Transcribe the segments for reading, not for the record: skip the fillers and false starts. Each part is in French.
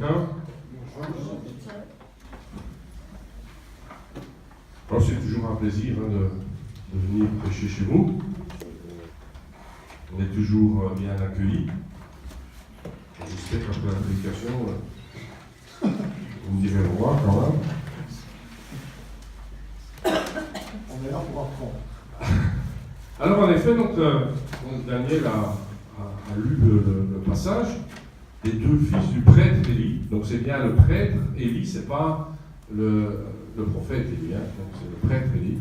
quelqu'un? Alors c'est toujours un plaisir de venir prêcher chez vous. On est toujours bien accueillis. J'espère qu'après la prédication, vous me direz au revoir quand même. On est là pour apprendre. Alors en effet, donc, Daniel a lu le passage des deux fils du prêtre Élie. Donc c'est bien le prêtre Élie, c'est pas le prophète Élie, hein, donc c'est le prêtre Élie.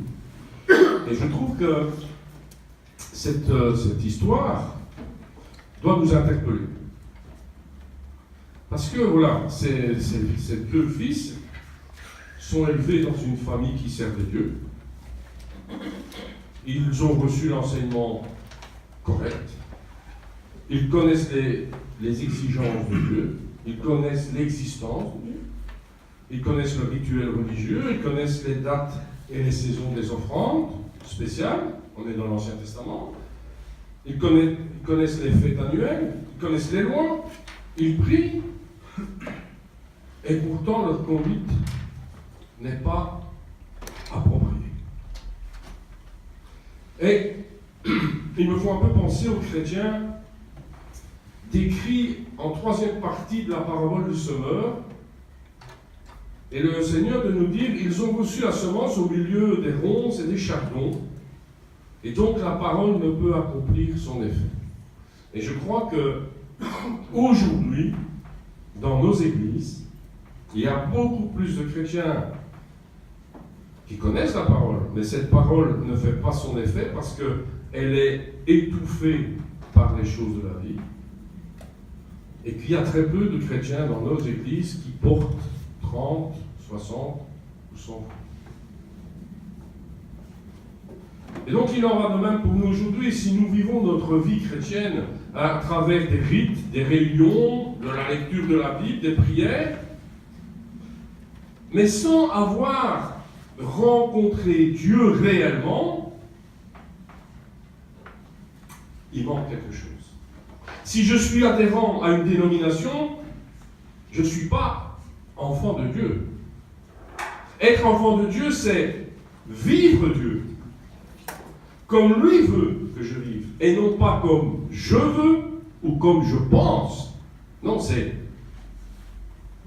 Et je trouve que cette histoire doit nous interpeller. Parce que voilà, ces deux fils sont élevés dans une famille qui servait Dieu. Ils ont reçu l'enseignement correct. Ils connaissent les exigences de Dieu. Ils connaissent l'existence de Dieu. Ils connaissent le rituel religieux. Ils connaissent les dates et les saisons des offrandes spéciales. On est dans l'Ancien Testament. Ils connaissent les fêtes annuelles. Ils connaissent les lois. Ils prient. Et pourtant, leur conduite n'est pas appropriée. Et il me faut un peu penser aux chrétiens décrits en troisième partie de la parabole du semeur. Et le Seigneur de nous dire, ils ont reçu la semence au milieu des ronces et des chardons, et donc la parole ne peut accomplir son effet. Et je crois que aujourd'hui, dans nos églises, il y a beaucoup plus de chrétiens qui connaissent la parole, mais cette parole ne fait pas son effet parce qu'elle est étouffée par les choses de la vie, et qu'il y a très peu de chrétiens dans nos églises qui portent 30, 60 ou 100 fois. Et donc il en va de même pour nous aujourd'hui, si nous vivons notre vie chrétienne à travers des rites, des réunions, de la lecture de la Bible, des prières, mais sans avoir rencontré Dieu réellement, il manque quelque chose. Si je suis adhérent à une dénomination, je ne suis pas enfant de Dieu. Être enfant de Dieu, c'est vivre Dieu comme lui veut que je vive, et non pas comme je veux ou comme je pense. Non, c'est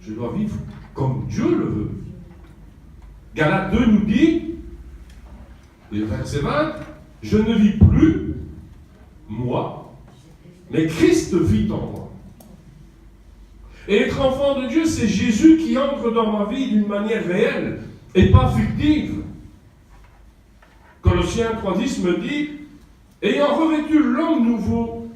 je dois vivre comme Dieu le veut. Galates 2 nous dit, le verset 20, je ne vis plus moi, mais Christ vit en moi. Et être enfant de Dieu, c'est Jésus qui entre dans ma vie d'une manière réelle et pas fictive. Colossiens 3,10 me dit, ayant revêtu l'homme nouveau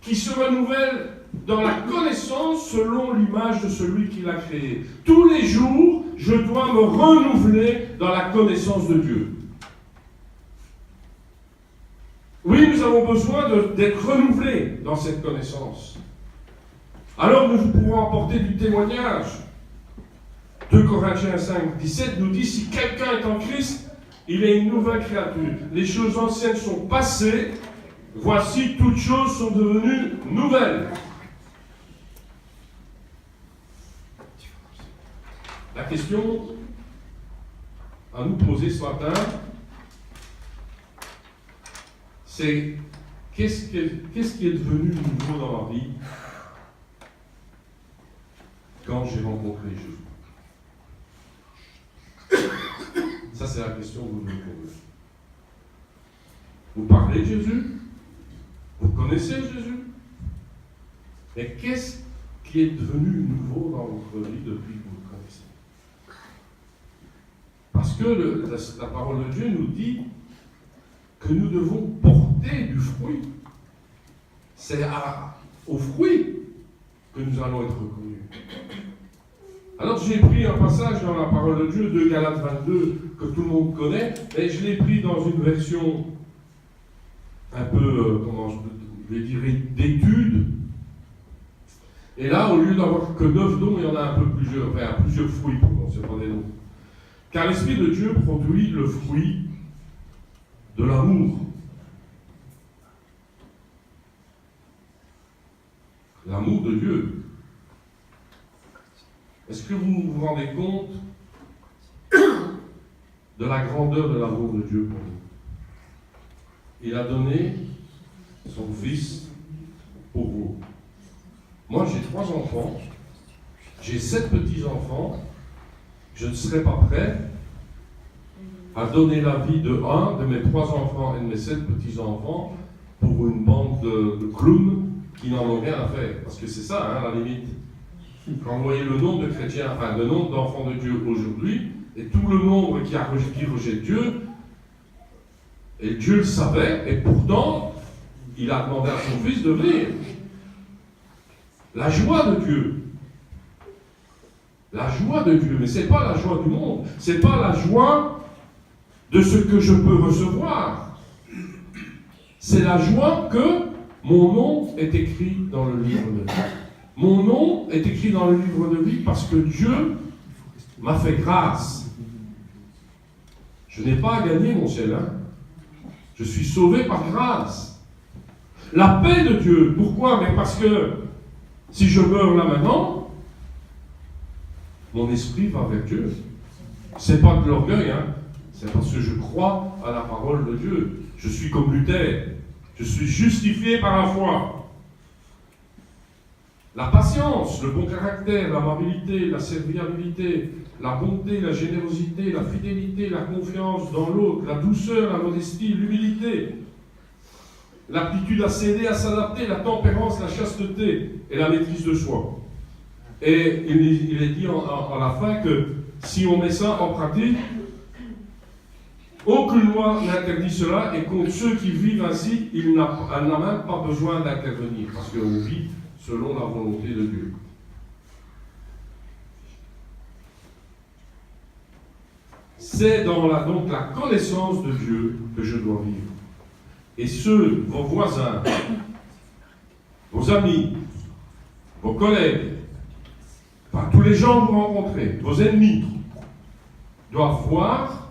qui se renouvelle dans la connaissance selon l'image de celui qui l'a créé. Tous les jours, je dois me renouveler dans la connaissance de Dieu. Oui, nous avons besoin d'être renouvelés dans cette connaissance. Alors nous pourrons apporter du témoignage. 2 Corinthiens 5, 17 nous dit, si quelqu'un est en Christ, il est une nouvelle créature. Les choses anciennes sont passées, voici toutes choses sont devenues nouvelles. La question à nous poser ce matin, c'est qu'est-ce qui est devenu nouveau dans ma vie quand j'ai rencontré Jésus? Ça, c'est la question que vous devez poser. Vous parlez de Jésus? Vous connaissez Jésus? Mais qu'est-ce qui est devenu nouveau dans votre vie depuis que vous le connaissez? Parce que la parole de Dieu nous dit que nous devons porter du fruit. C'est au fruit que nous allons être reconnus. Alors j'ai pris un passage dans la parole de Dieu de Galates 22 que tout le monde connaît, mais je l'ai pris dans une version un peu, comment je vais dire, d'étude. Et là, au lieu d'avoir que 9 dons, il y en a un peu plusieurs, enfin plusieurs fruits, pardon, c'est pas des dons. Car l'Esprit de Dieu produit le fruit de l'amour. L'amour de Dieu. Est-ce que vous vous rendez compte de la grandeur de l'amour de Dieu pour nous? Il a donné son Fils pour vous. Moi, j'ai 3 enfants, j'ai 7 petits-enfants. Je ne serais pas prêt à donner la vie de un de mes 3 enfants et de mes 7 petits-enfants pour une bande de clowns qui n'en ont rien à faire. Parce que c'est ça, hein, la limite. Quand vous voyez le nombre de chrétiens, enfin le nombre d'enfants de Dieu aujourd'hui, et tout le nombre qui rejette Dieu, et Dieu le savait, et pourtant, il a demandé à son Fils de venir. La joie de Dieu. La joie de Dieu, mais ce n'est pas la joie du monde, ce n'est pas la joie de ce que je peux recevoir. C'est la joie que mon nom est écrit dans le livre de vie. Mon nom est écrit dans le livre de vie parce que Dieu m'a fait grâce. Je n'ai pas à gagner mon ciel, hein. Je suis sauvé par grâce. La paix de Dieu, pourquoi? Mais parce que si je meurs là maintenant, mon esprit va avec Dieu. C'est pas de l'orgueil, hein. C'est parce que je crois à la parole de Dieu. Je suis comme Luther. Je suis justifié par la foi. La patience, le bon caractère, l'amabilité, la serviabilité, la bonté, la générosité, la fidélité, la confiance dans l'autre, la douceur, la modestie, l'humilité, l'aptitude à céder, à s'adapter, la tempérance, la chasteté et la maîtrise de soi. Et il est dit à la fin que si on met ça en pratique, aucune loi n'interdit cela, et contre ceux qui vivent ainsi, elle n'a même pas besoin d'intervenir, parce qu'on vit selon la volonté de Dieu. C'est dans donc la connaissance de Dieu que je dois vivre. Et ceux, vos voisins, vos amis, vos collègues, enfin, tous les gens que vous rencontrez, vos ennemis, doivent voir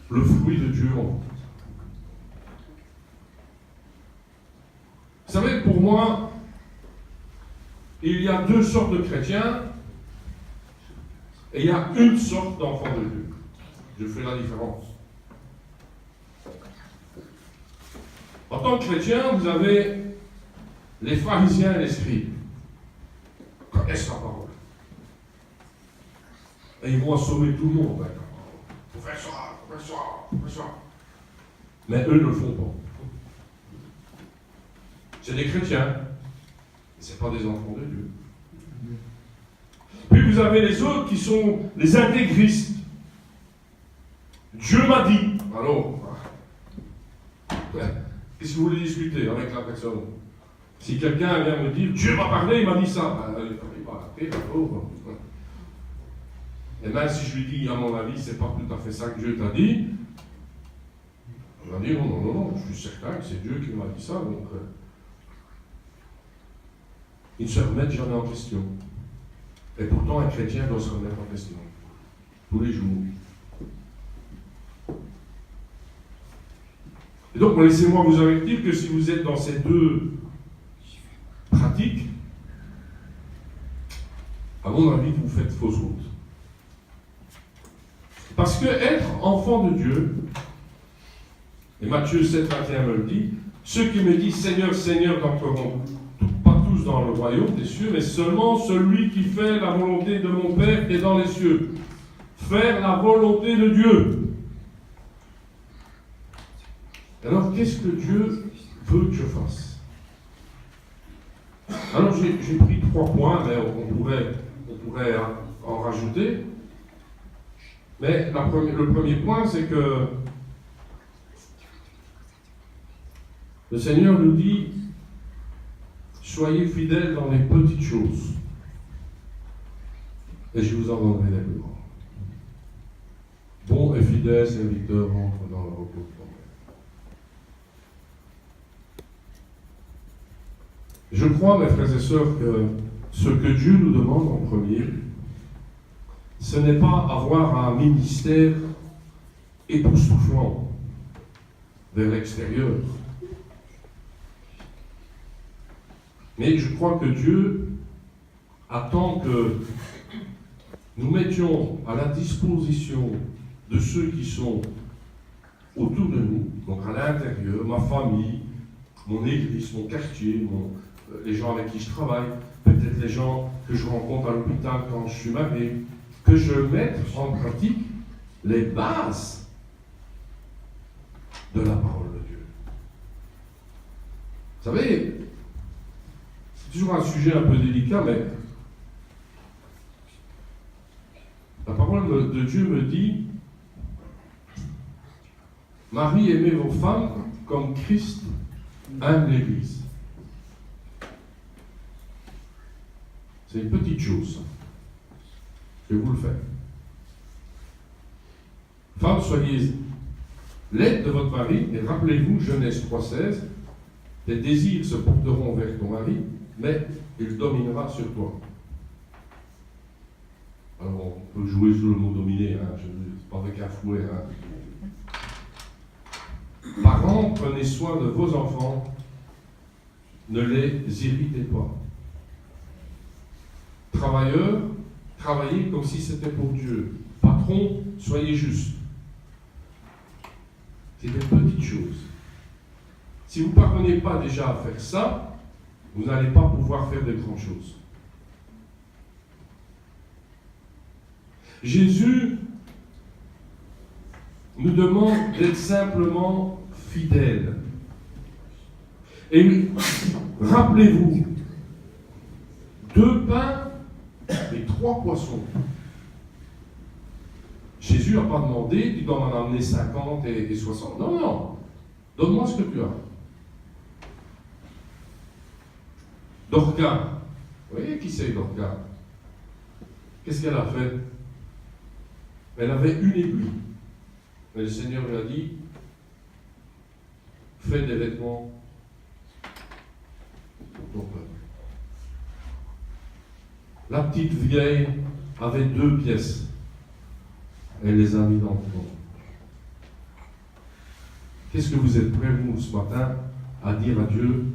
le fruit de Dieu en vous. Vous savez, pour moi, il y a 2 sortes de chrétiens et il y a une sorte d'enfants de Dieu. Je fais la différence. En tant que chrétien, vous avez les pharisiens et les scribes. Ils connaissent la parole. Et ils vont assommer tout le monde. Il faut faire ça, il faut faire ça, il faut faire ça. Mais eux ne le font pas. C'est des chrétiens, mais ce n'est pas des enfants de Dieu. Puis vous avez les autres qui sont les intégristes. Dieu m'a dit. Alors, qu'est-ce que vous voulez discuter avec la personne? Si quelqu'un vient me dire, Dieu m'a parlé, il m'a dit ça. Il va arrêter, d'accord. Et même si je lui dis, à mon avis, c'est pas tout à fait ça que Dieu t'a dit, on va dire, non, je suis certain que c'est Dieu qui m'a dit ça, donc ils ne se remettent jamais en question. Et pourtant, un chrétien doit se remettre en question, tous les jours. Et donc, laissez-moi vous avertir que si vous êtes dans ces 2 pratiques, à mon avis, vous faites fausse route. Parce que être enfant de Dieu, et Matthieu 7, 21 me le dit, ceux qui me disent Seigneur, Seigneur n'entreront pas tous dans le royaume des cieux, mais seulement celui qui fait la volonté de mon Père qui est dans les cieux. Faire la volonté de Dieu. Alors, qu'est-ce que Dieu veut que je fasse? Alors, j'ai pris 3 points, mais on pourrait en rajouter. Mais le premier point, c'est que le Seigneur nous dit soyez fidèles dans les petites choses, et je vous en donnerai les plus grandes. Bon et fidèle serviteur entre dans le repos de ton Père. Je crois, mes frères et sœurs, que ce que Dieu nous demande en premier, ce n'est pas avoir un ministère époustouflant vers l'extérieur. Mais je crois que Dieu attend que nous mettions à la disposition de ceux qui sont autour de nous, donc à l'intérieur, ma famille, mon église, mon quartier, les gens avec qui je travaille, peut-être les gens que je rencontre à l'hôpital quand je suis marié, que je mette en pratique les bases de la parole de Dieu. Vous savez, c'est toujours un sujet un peu délicat, mais la parole de Dieu me dit: Marie, aimez vos femmes comme Christ aime l'Église. C'est une petite chose. Je vais vous le faire. Femmes, soyez l'aide de votre mari, et rappelez-vous, Genèse 3,16, tes désirs se porteront vers ton mari, mais il dominera sur toi. Alors, on peut jouer sur le mot dominer, hein, pas avec un fouet. Hein. Parents, prenez soin de vos enfants, ne les irritez pas. Travailleurs, travaillez comme si c'était pour Dieu. Patrons, soyez justes. C'est des petites choses. Si vous ne parvenez pas déjà à faire ça, vous n'allez pas pouvoir faire de grandes choses. Jésus nous demande d'être simplement fidèles. Et rappelez-vous, 2 pains et 3 poissons. Jésus n'a pas demandé, tu dois m'en amener 50 et 60. Non, non. Donne-moi ce que tu as. Dorcas. Vous voyez qui c'est Dorcas? Qu'est-ce qu'elle a fait? Elle avait une aiguille. Mais le Seigneur lui a dit, fais des vêtements pour ton peuple. La petite vieille avait 2 pièces. Elle les a mis dans le fond. Qu'est-ce que vous êtes prêts, vous, ce matin, à dire à Dieu?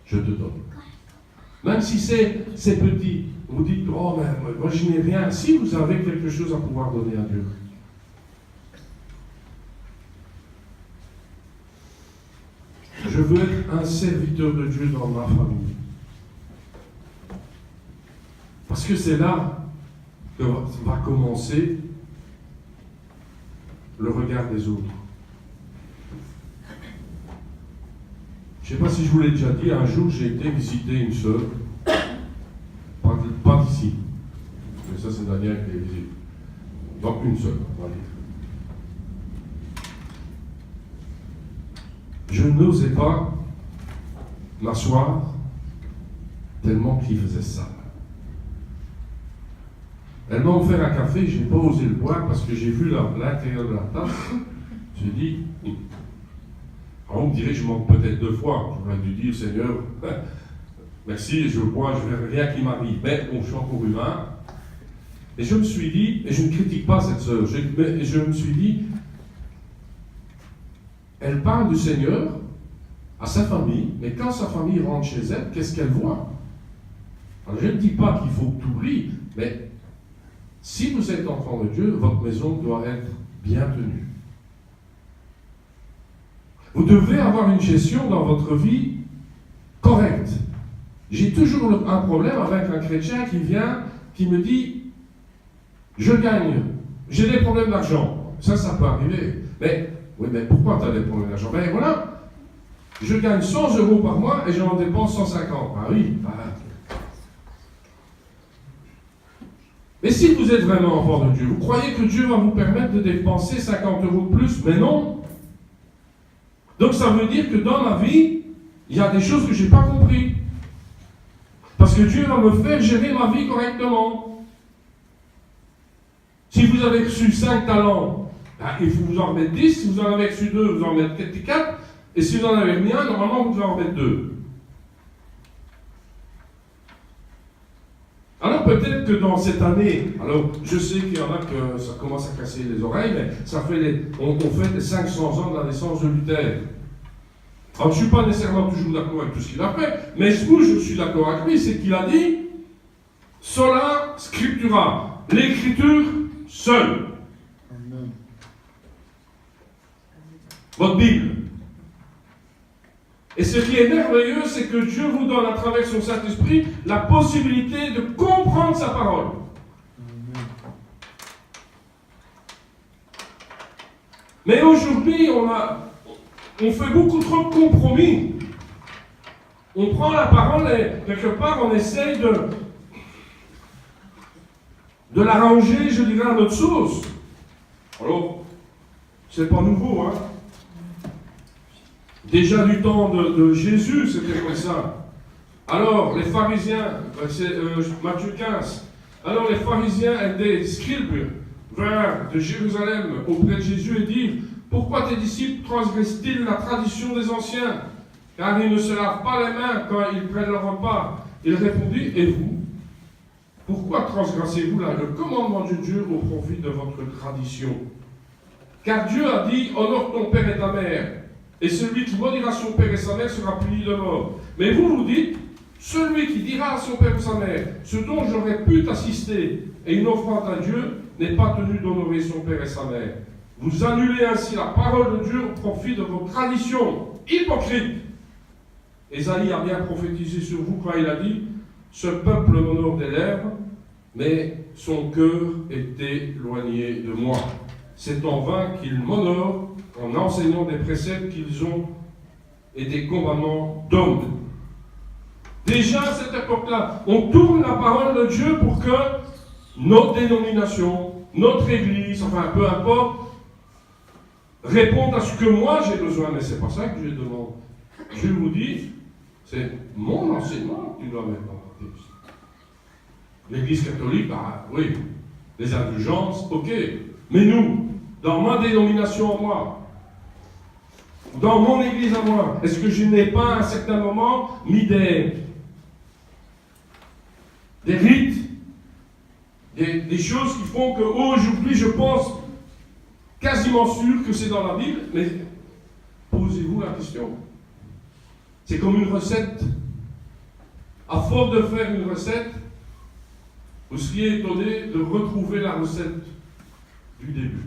Je te donne. Même si c'est petit, vous dites, oh, mais moi je n'ai rien. Si vous avez quelque chose à pouvoir donner à Dieu. Je veux être un serviteur de Dieu dans ma famille. Parce que c'est là que va commencer le regard des autres. Je ne sais pas si je vous l'ai déjà dit, un jour j'ai été visiter une sœur, pas d'ici, mais ça c'est Daniel qui les visite, donc une seule, on va dire. Je n'osais pas m'asseoir tellement qu'il faisait ça. Elle m'a offert un café, je n'ai pas osé le boire parce que j'ai vu l'intérieur de la tasse. J'ai dit, alors on me dirait que je manque peut-être 2 fois. J'aurais dû dire, Seigneur, merci, je bois, je ne verrai rien qui m'arrive. Mais bon, je suis encore humain. Et je me suis dit, et je ne critique pas cette sœur, je me suis dit, elle parle du Seigneur à sa famille, mais quand sa famille rentre chez elle, qu'est-ce qu'elle voit? Alors je ne dis pas qu'il faut que tout brille, mais si vous êtes enfant de Dieu, votre maison doit être bien tenue. Vous devez avoir une gestion dans votre vie correcte. J'ai toujours un problème avec un chrétien qui vient, qui me dit, je gagne, j'ai des problèmes d'argent. Ça peut arriver. Mais, oui, mais pourquoi tu as des problèmes d'argent? Ben voilà, je gagne 100 € par mois et j'en dépense 150. Ah oui, voilà. Mais si vous êtes vraiment enfant de Dieu, vous croyez que Dieu va vous permettre de dépenser 50 € de plus? Mais non. Donc ça veut dire que dans ma vie, il y a des choses que je n'ai pas compris. Parce que Dieu va me faire gérer ma vie correctement. Si vous avez reçu 5 talents, ben, il faut vous en remettre 10. Si vous en avez reçu 2, vous en remettez 4. Et si vous en avez remis 1, normalement vous devez en remettre 2. Alors peut-être que dans cette année, alors je sais qu'il y en a que ça commence à casser les oreilles, mais ça fait on fait les 500 ans de la naissance de Luther. Alors je ne suis pas nécessairement toujours d'accord avec tout ce qu'il a fait, mais ce que je suis d'accord avec lui, c'est qu'il a dit, Sola scriptura. L'écriture seule. Amen. Votre Bible. Et ce qui est merveilleux, c'est que Dieu vous donne à travers son Saint-Esprit la possibilité de comprendre sa parole. Amen. Mais aujourd'hui, on fait beaucoup trop de compromis. On prend la parole et quelque part on essaye de l'arranger, je dirais, à notre sauce. Alors, c'est pas nouveau, hein. Déjà du temps de Jésus, c'était comme ça. Alors, les pharisiens, Matthieu 15, alors les pharisiens et des scribes vinrent de Jérusalem auprès de Jésus et dirent: pourquoi tes disciples transgressent-ils la tradition des anciens? Car ils ne se lavent pas les mains quand ils prennent leur repas. Il répondit: et vous? Pourquoi transgressez-vous là le commandement de Dieu au profit de votre tradition? Car Dieu a dit: honore ton père et ta mère, et celui qui maudira son père et sa mère sera puni de mort. Mais vous dites: celui qui dira à son père ou sa mère, ce dont j'aurais pu t'assister, et une offrande à Dieu, n'est pas tenu d'honorer son père et sa mère. Vous annulez ainsi la parole de Dieu au profit de vos traditions. Hypocrite! Ésaïe a bien prophétisé sur vous quand il a dit: ce peuple m'honore des lèvres, mais son cœur est éloigné de moi. C'est en vain qu'ils m'honorent en enseignant des préceptes qu'ils ont et des commandements d'hommes. Déjà à cette époque-là, on tourne la parole de Dieu pour que notre dénomination, notre église, enfin peu importe, réponde à ce que moi j'ai besoin. Mais c'est pas ça que Dieu demande. Dieu vous dit: c'est mon enseignement que tu dois mettre dans ta texte. L'église catholique, bah oui, les indulgences, ok. Mais nous, dans ma dénomination à moi, dans mon église à moi, est-ce que je n'ai pas à un certain moment mis des rites, des choses qui font qu'aujourd'hui je pense quasiment sûr que c'est dans la Bible, mais posez-vous la question. C'est comme une recette. À force de faire une recette, vous seriez étonné de retrouver la recette du début.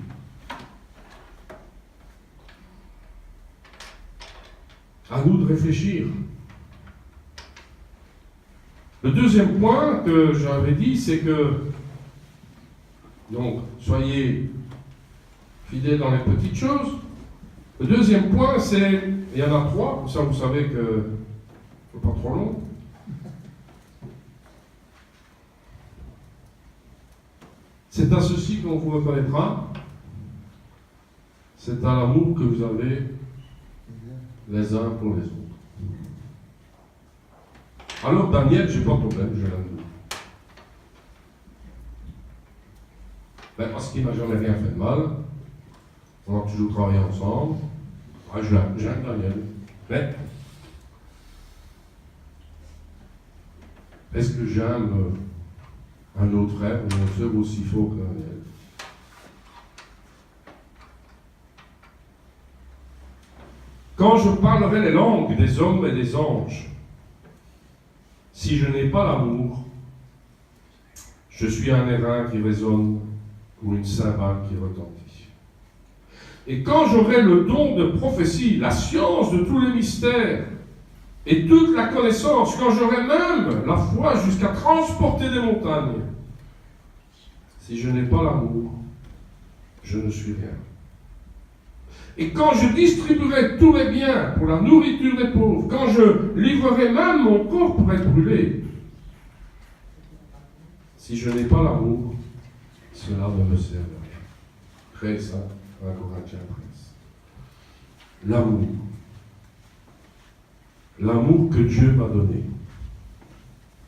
À nous de réfléchir. Le deuxième point que j'avais dit, c'est que, donc, soyez fidèles dans les petites choses. Le deuxième point, c'est, il y en a trois, comme ça vous savez que c'est pas trop long. C'est à ceci qu'on vous reconnaîtra, c'est à l'amour que vous avez les uns pour les autres. Alors Daniel, j'ai pas de problème, je l'aime. Parce qu'il m'a jamais rien fait de mal, on a toujours travaillé ensemble. J'aime Daniel. Mais est-ce que j'aime un autre frère ou une sœur aussi fort que Daniel? Quand je parlerai les langues des hommes et des anges, si je n'ai pas l'amour, je suis un airain qui résonne ou une cymbale qui retentit. Et quand j'aurai le don de prophétie, la science de tous les mystères et toute la connaissance, quand j'aurai même la foi jusqu'à transporter des montagnes, si je n'ai pas l'amour, je ne suis rien. Et quand je distribuerai tous mes biens pour la nourriture des pauvres, quand je livrerai même mon corps pour être brûlé, si je n'ai pas l'amour, cela ne me sert à rien. 13, 1 Corinthiens 13. L'amour. L'amour que Dieu m'a donné.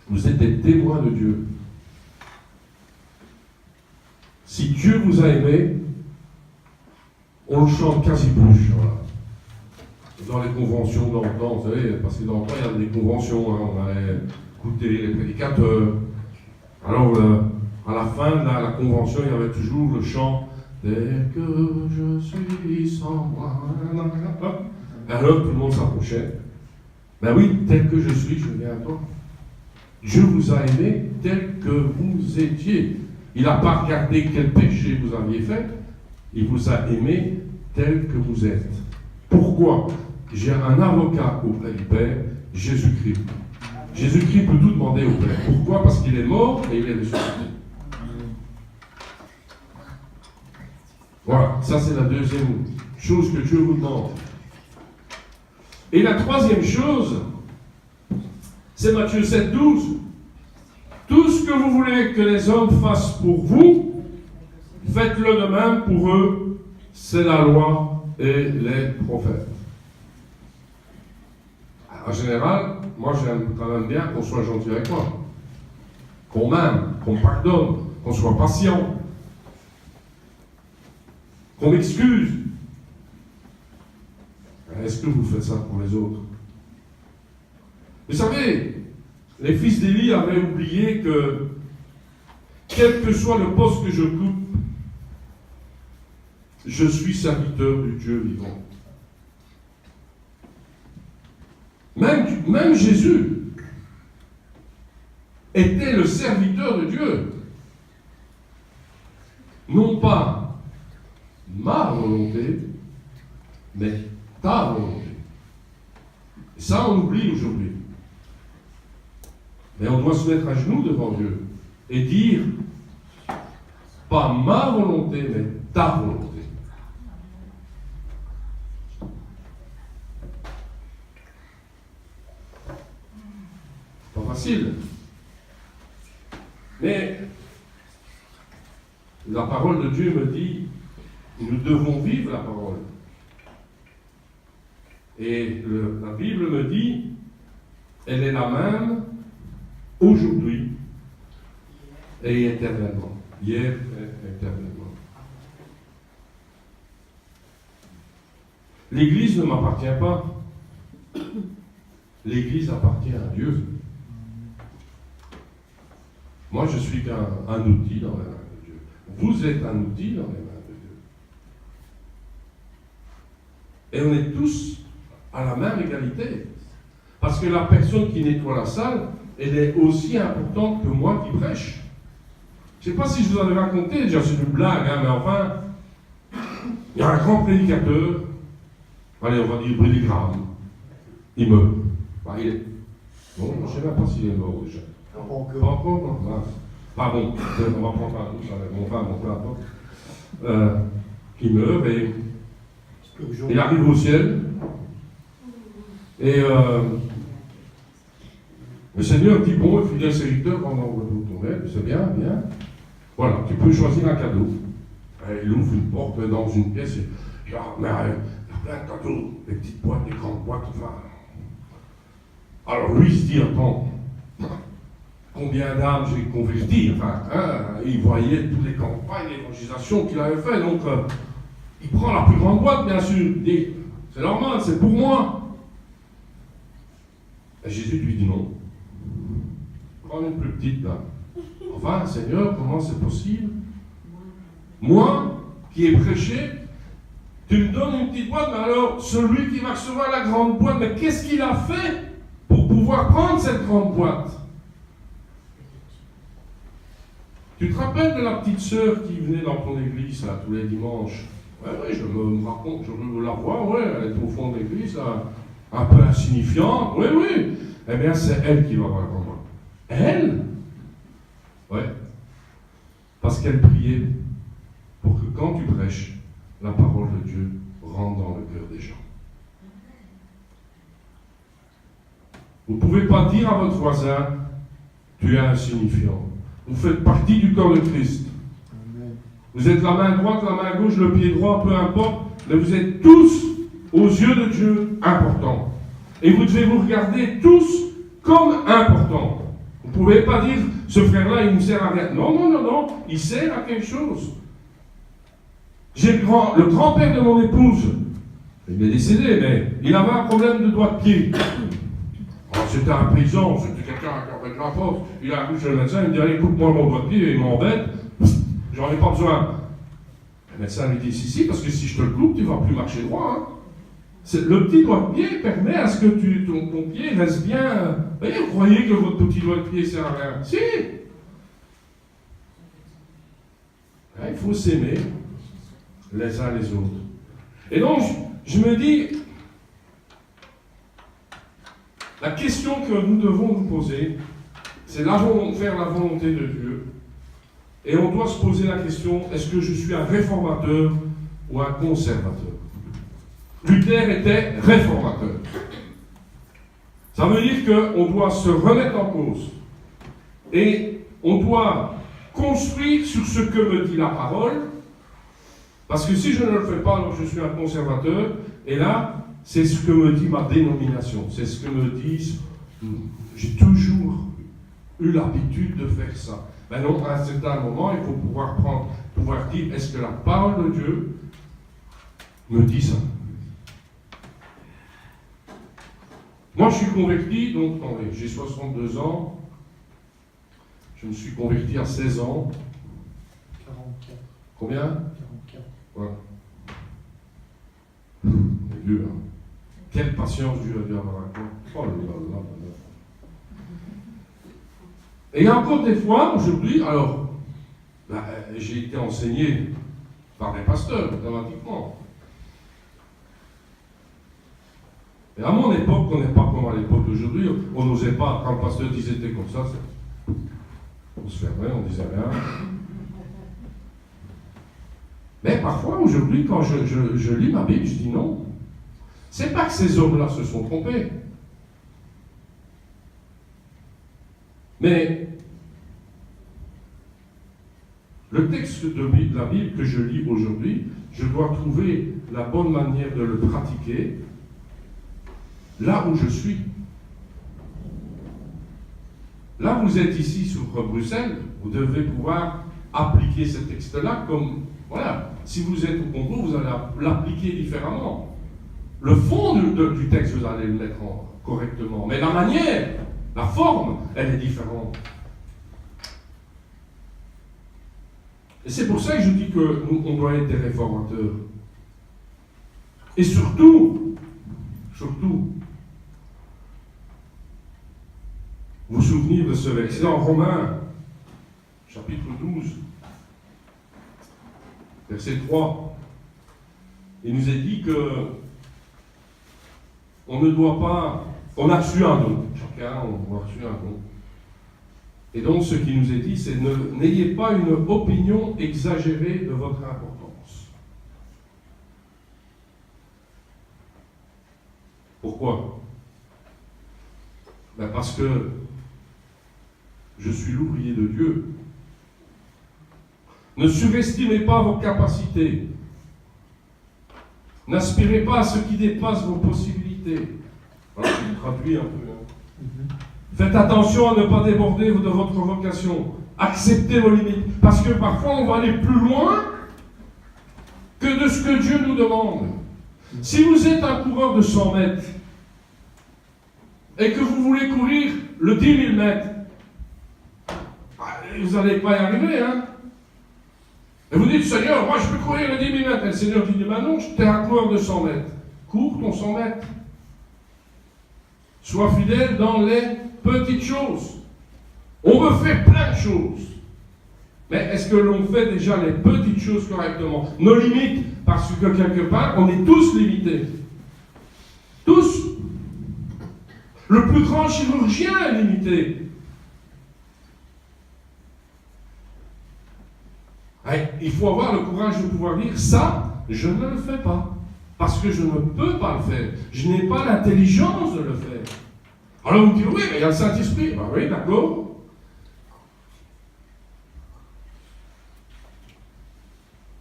Vous êtes des témoins de Dieu. Si Dieu vous a aimé, on le chante quasi plus. Voilà. Dans les conventions d'antan, vous savez, parce que d'antan, il y a des conventions, hein, on allait écouter les prédicateurs. Alors, à la fin de la convention, il y avait toujours le chant « Dès que je suis sans moi ». Alors, tout le monde s'approchait. Ben oui, tel que je suis, je viens à toi. Dieu vous a aimé tel que vous étiez. Il n'a pas regardé quel péché vous aviez fait, il vous a aimé tel que vous êtes. Pourquoi? J'ai un avocat auprès du Père, Jésus-Christ. Jésus-Christ peut tout demander au Père. Pourquoi? Parce qu'il est mort et il est ressuscité. Voilà, ça c'est la deuxième chose que Dieu vous demande. Et la troisième chose, c'est Matthieu 7, 12. Tout ce que vous voulez que les hommes fassent pour vous, faites-le de même pour eux. C'est la loi et les prophètes. En général, moi j'aime quand même bien qu'on soit gentil avec moi. Qu'on m'aime, qu'on me pardonne, qu'on soit patient. Qu'on m'excuse. Est-ce que vous faites ça pour les autres? Vous savez, les fils d'Élie avaient oublié que, quel que soit le poste que je coupe, je suis serviteur du Dieu vivant. Même Jésus était le serviteur de Dieu. Non pas ma volonté, mais ta volonté. Et ça, on oublie aujourd'hui. Mais on doit se mettre à genoux devant Dieu et dire, pas ma volonté, mais ta volonté. Pas facile. Mais la parole de Dieu me dit, nous devons vivre la parole. Et la Bible me dit, elle est la même aujourd'hui et éternellement. Hier et éternellement. L'Église ne m'appartient pas. L'Église appartient à Dieu. Moi, je suis qu'un outil dans les mains de Dieu. Vous êtes un outil dans les mains de Dieu. Et on est tous à la même égalité. Parce que la personne qui nettoie la salle, elle est aussi importante que moi qui prêche. Je ne sais pas si je vous en ai raconté, déjà c'est une blague, hein, mais enfin, il y a un grand prédicateur, allez, on va dire Billy Graham, il meurt. Bah, il est... Bon, je ne sais même pas s'il est mort déjà. Pas encore, non. Pardon, on va prendre un autre, mon frère, peu importe. Il meurt et il arrive au ciel. Et le Seigneur dit, bon, fidèle serviteur, pendant ton aide, c'est bien, bien. Voilà, tu peux choisir un cadeau. Et il ouvre une porte dans une pièce, et il y a plein de cadeaux, des petites boîtes, des grandes boîtes, enfin. Alors lui, il se dit, attends, combien d'âmes j'ai converti, enfin, hein, il voyait toutes les campagnes d'évangélisation qu'il avait fait, donc il prend la plus grande boîte, bien sûr, il dit, c'est normal, c'est pour moi. Et Jésus lui dit non. Prends une plus petite là. Enfin, Seigneur, comment c'est possible? Moi, qui ai prêché, tu me donnes une petite boîte, mais alors, celui qui va recevoir la grande boîte, mais qu'est-ce qu'il a fait pour pouvoir prendre cette grande boîte? Tu te rappelles de la petite sœur qui venait dans ton église, là, tous les dimanches? Oui, je me raconte, je veux la voir, ouais, elle est au fond de l'église, là, un peu insignifiante, oui. Eh bien, c'est elle qui va avoir la grande boîte. Elle? Ouais. Parce qu'elle priait pour que quand tu prêches, la parole de Dieu rentre dans le cœur des gens. Vous ne pouvez pas dire à votre voisin, tu es insignifiant. Vous faites partie du corps de Christ. Amen. Vous êtes la main droite, la main gauche, le pied droit, peu importe, mais vous êtes tous, aux yeux de Dieu, importants. Et vous devez vous regarder tous comme importants. Vous ne pouvez pas dire, ce frère-là, il ne me sert à rien. Non, il sert à quelque chose. J'ai le grand-père de mon épouse, il est décédé, mais il avait un problème de doigt de pied. Alors, c'était un paysan, c'était quelqu'un qui avait de la force. Il a accouché chez le médecin, il me dit, allez, coupe-moi mon doigt de pied, il m'embête, j'en ai pas besoin. Le médecin lui dit, si, parce que si je te le coupe, tu ne vas plus marcher droit. Hein. Le petit doigt de pied permet à ce que ton pied reste bien. Vous croyez que votre petit doigt de pied sert à rien? Si! Il faut s'aimer les uns les autres. Et donc, je me dis, la question que nous devons nous poser, c'est faire la volonté de Dieu. Et on doit se poser la question, est-ce que je suis un réformateur ou un conservateur? Luther était réformateur. Ça veut dire qu'on doit se remettre en cause. Et on doit construire sur ce que me dit la parole. Parce que si je ne le fais pas, alors je suis un conservateur. Et là, c'est ce que me dit ma dénomination. C'est ce que me disent. J'ai toujours eu l'habitude de faire ça. Mais non, à un certain moment, il faut pouvoir dire, est-ce que la parole de Dieu me dit ça? Moi, je suis converti, donc j'ai 62 ans. Je me suis converti à 16 ans. 44. Combien? 44. Voilà. C'est Dieu, hein. Quelle patience Dieu a dû avoir avec moi. Oh là là là là. Et il y a encore des fois, aujourd'hui, alors, j'ai été enseigné par des pasteurs, automatiquement. Et à mon époque, on n'est pas comme à l'époque d'aujourd'hui, on n'osait pas, quand le pasteur disait t'es comme ça, on se fermait, on disait rien. Mais parfois, aujourd'hui, quand je lis ma Bible, je dis non. C'est pas que ces hommes-là se sont trompés. Mais le texte de la Bible que je lis aujourd'hui, je dois trouver la bonne manière de le pratiquer là où je suis. Là, vous êtes ici sur Bruxelles, vous devez pouvoir appliquer ce texte-là comme, voilà, si vous êtes au Congo, vous allez l'appliquer différemment. Le fond du texte, vous allez le mettre correctement, mais la manière, la forme, elle est différente. Et c'est pour ça que je dis que nous, on doit être des réformateurs. Et surtout, vous souvenir de ce verset en Romains, chapitre 12, verset 3. Il nous est dit que on ne doit pas, on a reçu un don, chacun on a reçu un don. Et donc ce qui nous est dit, c'est n'ayez pas une opinion exagérée de votre importance. Pourquoi? Parce que je suis l'ouvrier de Dieu. Ne surestimez pas vos capacités. N'aspirez pas à ce qui dépasse vos possibilités. Voilà, je traduis un peu. Faites attention à ne pas déborder de votre vocation. Acceptez vos limites. Parce que parfois, on va aller plus loin que de ce que Dieu nous demande. Si vous êtes un coureur de 100 mètres et que vous voulez courir le 10 000 mètres, vous n'allez pas y arriver, hein? Et vous dites, Seigneur, moi je peux courir le 10 000 mètres. Et le Seigneur dit, non, tu es un coureur de 100 mètres. Cours ton 100 mètres. Sois fidèle dans les petites choses. On veut faire plein de choses. Mais est-ce que l'on fait déjà les petites choses correctement? Nos limites, parce que quelque part, on est tous limités. Tous. Le plus grand chirurgien est limité. Il faut avoir le courage de pouvoir dire ça, je ne le fais pas. Parce que je ne peux pas le faire. Je n'ai pas l'intelligence de le faire. Alors vous dites, oui, mais il y a le Saint-Esprit. Ben oui, d'accord.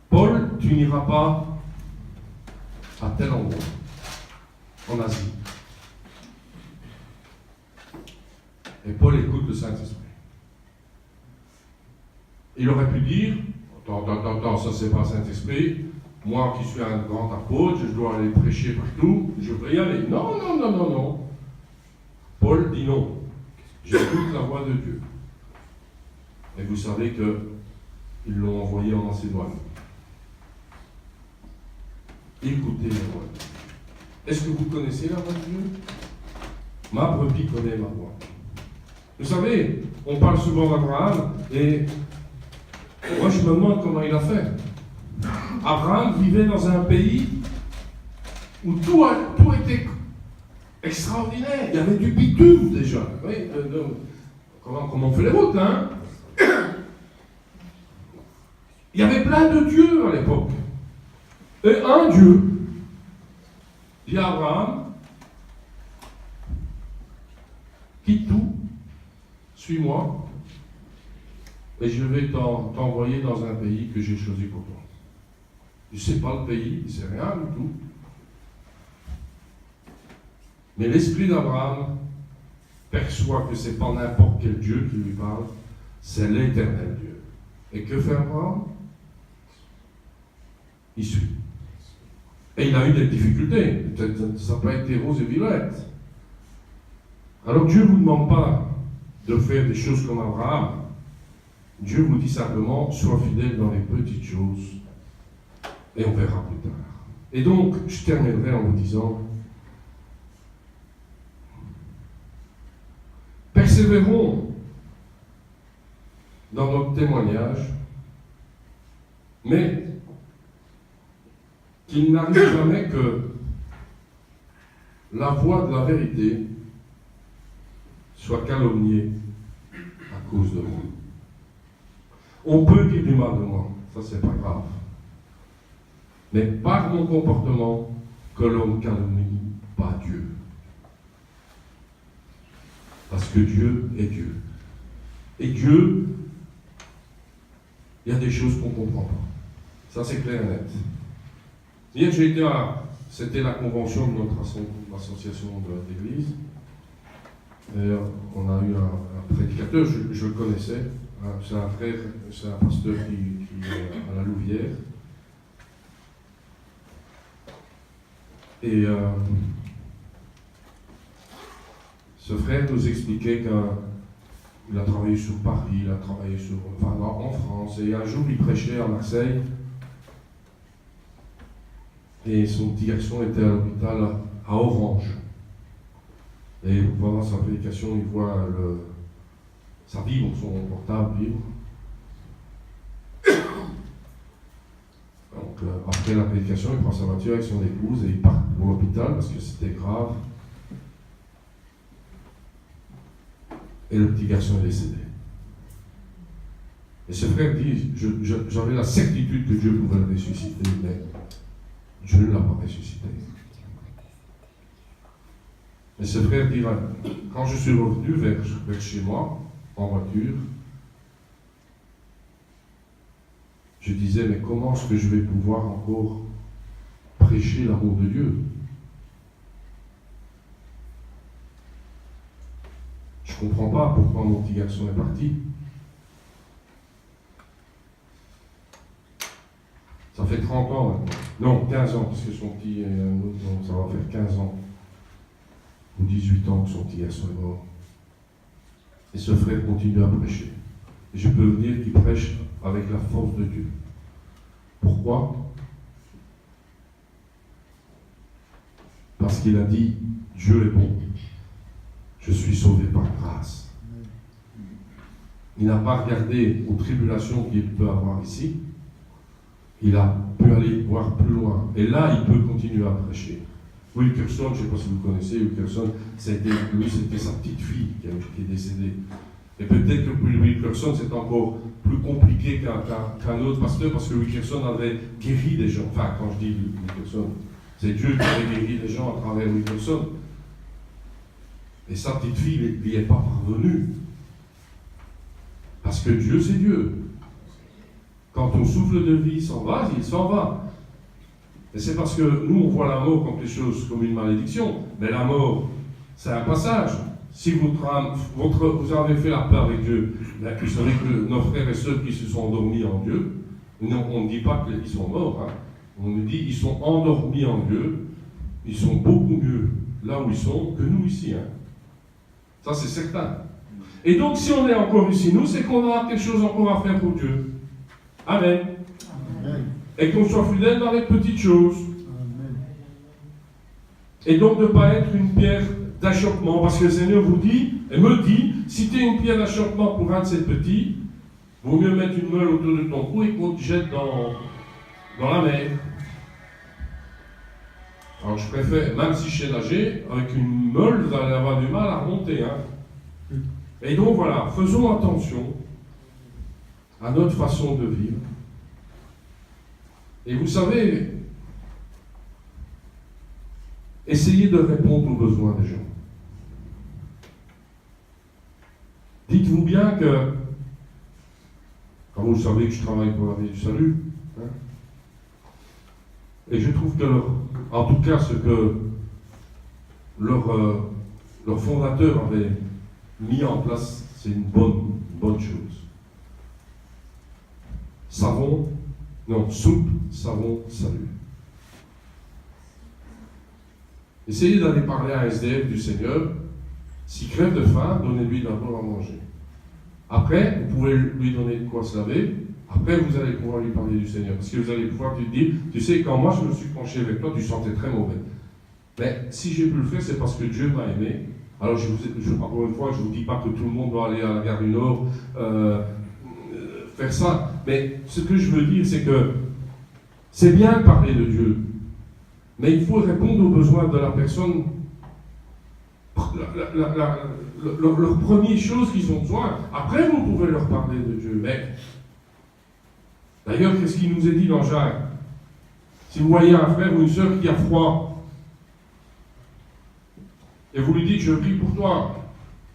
Paul, tu n'iras pas à tel endroit, en Asie. Et Paul écoute le Saint-Esprit. Il aurait pu dire, attends, ça c'est pas le Saint-Esprit. Moi qui suis un grand apôtre, je dois aller prêcher partout, je veux y aller. Non. Paul dit non. J'écoute la voix de Dieu. Et vous savez qu'ils l'ont envoyé en Macédoine. Écoutez la voix de Dieu. Est-ce que vous connaissez la voix de Dieu? Ma brebis connaît ma voix. Vous savez, on parle souvent d'Abraham, et moi je me demande comment il a fait. Abraham vivait dans un pays où tout était extraordinaire. Il y avait du bitume déjà. Oui, comment on fait les routes, hein? Il y avait plein de dieux à l'époque. Et un Dieu dit à Abraham, quitte tout, suis-moi, et je vais t'envoyer dans un pays que j'ai choisi pour toi. Il ne sait pas le pays, il ne sait rien du tout. Mais l'esprit d'Abraham perçoit que ce n'est pas n'importe quel Dieu qui lui parle, c'est l'éternel Dieu. Et que fait Abraham? Il suit. Et il a eu des difficultés. Peut-être ça n'a pas été rose et violette. Alors Dieu ne vous demande pas de faire des choses comme Abraham. Dieu vous dit simplement, sois fidèle dans les petites choses. Et on verra plus tard. Et donc, je terminerai en vous disant, persévérons dans notre témoignage, mais qu'il n'arrive jamais que la voix de la vérité soit calomniée à cause de moi. On peut dire du mal de moi, ça c'est pas grave. Mais par mon comportement, que l'on ne calomnie pas Dieu. Parce que Dieu est Dieu. Et Dieu, il y a des choses qu'on ne comprend pas. Ça c'est clair et net. Hier j'ai été c'était la convention de notre association de l'église. Et on a eu un prédicateur, je le connaissais. C'est un frère, c'est un pasteur qui est à la Louvière. Et ce frère nous expliquait qu'il a travaillé sur Paris, il a travaillé en France, et un jour il prêchait à Marseille, et son petit garçon était à l'hôpital à Orange. Et pendant sa prédication, il voit ça vibre, son portable vibre. Donc, après la prédication, il prend sa voiture avec son épouse et il part pour l'hôpital parce que c'était grave. Et le petit garçon est décédé. Et ce frère dit, j'avais la certitude que Dieu pouvait le ressusciter, mais Dieu ne l'a pas ressuscité. Et ce frère dira, quand je suis revenu vers chez moi, en voiture, je disais, mais comment est-ce que je vais pouvoir encore prêcher l'amour de Dieu? Je ne comprends pas pourquoi mon petit garçon est parti. Ça fait 30 ans maintenant. Non, 15 ans, parce que son petit, ça va faire 15 ans. Ou 18 ans que son petit garçon est mort. Et ce frère continue à prêcher. Et je peux vous dire qu'il prêche avec la force de Dieu. Pourquoi? Parce qu'il a dit, Dieu est bon. Je suis sauvé par grâce. Il n'a pas regardé aux tribulations qu'il peut avoir ici. Il a pu aller voir plus loin. Et là, il peut continuer à prêcher. Wilkerson, je ne sais pas si vous connaissez, Wilkerson, c'était sa petite fille qui est décédée. Et peut-être que pour Wilkerson, c'est encore plus compliqué qu'un autre pasteur, parce que Wilkerson avait guéri des gens. Enfin, quand je dis Wilkerson, c'est Dieu qui avait guéri des gens à travers Wilkerson. Et sa petite fille n'y est pas parvenue. Parce que Dieu, c'est Dieu. Quand ton souffle de vie s'en va, il s'en va. Et c'est parce que nous, on voit la mort comme quelque chose, comme une malédiction. Mais la mort, c'est un passage. Si vous avez fait la paix avec Dieu, ben, vous savez que nos frères et sœurs qui se sont endormis en Dieu, on ne dit pas qu'ils sont morts. Hein. On nous dit qu'ils sont endormis en Dieu. Ils sont beaucoup mieux là où ils sont que nous ici. Hein. Ça, c'est certain. Et donc, si on est encore ici, nous, c'est qu'on a quelque chose encore à faire pour Dieu. Amen. Amen. Et qu'on soit fidèle dans les petites choses. Amen. Et donc de ne pas être une pierre d'achoppement, parce que le Seigneur vous dit, et me dit, si tu es une pierre d'achoppement pour un de ces petits, vaut mieux mettre une meule autour de ton cou et qu'on te jette dans la mer. Alors je préfère, même si je sais nager, avec une meule, vous allez avoir du mal à remonter. Hein. Et donc voilà, faisons attention à notre façon de vivre. Et vous savez, essayez de répondre aux besoins des gens. Dites-vous bien que, quand vous savez que je travaille pour la vie du salut, hein, et je trouve que, en tout cas, ce que leur fondateur avait mis en place, c'est une bonne chose. Soupe, savon, salut. Essayez d'aller parler à un SDF du Seigneur. S'il crève de faim, donnez-lui d'abord à manger. Après, vous pouvez lui donner de quoi se laver. Après, vous allez pouvoir lui parler du Seigneur. Parce que vous allez pouvoir lui dire, tu sais, quand moi je me suis penché avec toi, tu sentais très mauvais. Mais si j'ai pu le faire, c'est parce que Dieu m'a aimé. Alors, encore une fois, je ne vous dis pas que tout le monde doit aller à la gare du Nord faire ça. Mais ce que je veux dire, c'est que c'est bien de parler de Dieu. Mais il faut répondre aux besoins de la personne. Leur première chose qu'ils ont besoin. Après, vous pouvez leur parler de Dieu. Mais d'ailleurs, qu'est-ce qu'il nous est dit dans Jacques? Si vous voyez un frère ou une sœur qui a froid, et vous lui dites, je prie pour toi,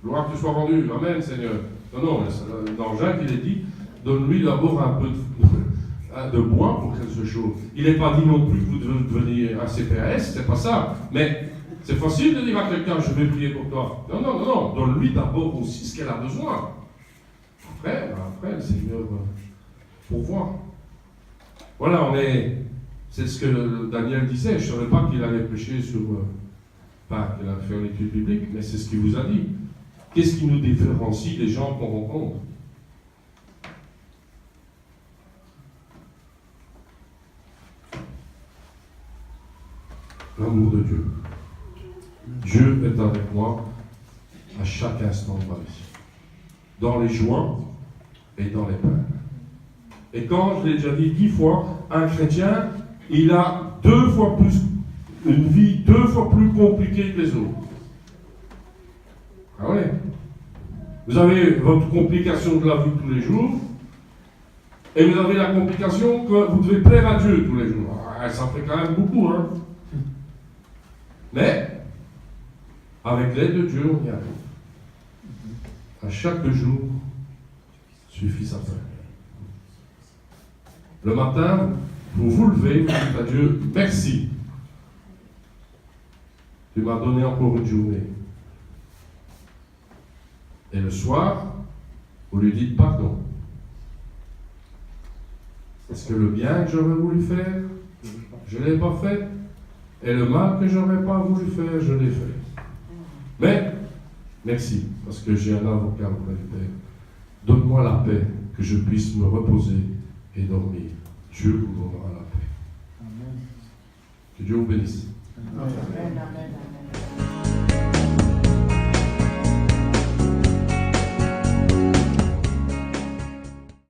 gloire que tu sois rendu, Amen Seigneur. Non, dans Jacques, il est dit, donne-lui d'abord un peu de bois pour qu'elle se chauffe. Il n'est pas dit non plus que vous devez devenir un CPS, c'est pas ça. Mais c'est facile de dire à quelqu'un, je vais prier pour toi. Non, donne-lui d'abord aussi ce qu'elle a besoin. Après, le Seigneur pourvoit. Voilà, c'est ce que Daniel disait. Je ne savais pas qu'il allait prêcher sur... Pas qu'il allait faire l'étude biblique, mais c'est ce qu'il vous a dit. Qu'est-ce qui nous différencie des gens qu'on rencontre? L'amour de Dieu. Dieu est avec moi à chaque instant de ma vie. Dans les joies et dans les peines. Et quand, je l'ai déjà dit 10 fois, un chrétien, il a 2 fois plus, une vie 2 fois plus compliquée que les autres. Ah ouais. Vous avez votre complication de la vie tous les jours, et vous avez la complication que vous devez plaire à Dieu tous les jours. Ah, ça fait quand même beaucoup, hein. Mais, avec l'aide de Dieu, on y arrive. À chaque jour, suffit sa peine. Le matin, vous vous levez, vous dites à Dieu, merci. Tu m'as donné encore une journée. Et le soir, vous lui dites pardon. Est-ce que le bien que j'aurais voulu faire, je ne l'ai pas fait? Et le mal que j'aurais pas voulu faire, je l'ai fait. Mais, merci, parce que j'ai un avocat auprès du Père. Donne-moi la paix, que je puisse me reposer et dormir. Dieu vous donnera la paix. Amen. Que Dieu vous bénisse. Amen. Amen. Amen.